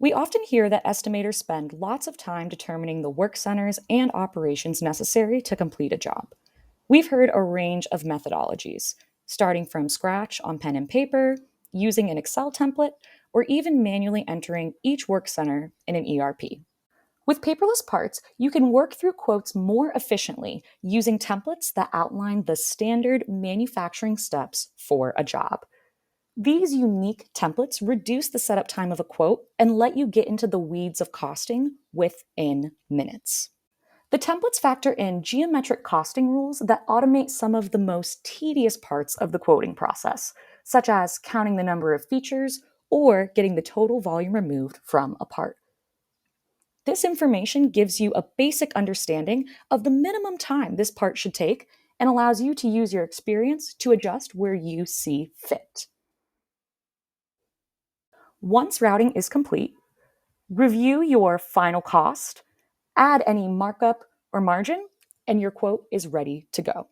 We often hear that estimators spend lots of time determining the work centers and operations necessary to complete a job. We've heard a range of methodologies, starting from scratch on pen and paper, using an Excel template, or even manually entering each work center in an ERP. With paperless parts, you can work through quotes more efficiently using templates that outline the standard manufacturing steps for a job. These unique templates reduce the setup time of a quote and let you get into the weeds of costing within minutes. The templates factor in geometric costing rules that automate some of the most tedious parts of the quoting process, such as counting the number of features or getting the total volume removed from a part. This information gives you a basic understanding of the minimum time this part should take and allows you to use your experience to adjust where you see fit. Once routing is complete, review your final cost, add any markup or margin, and your quote is ready to go.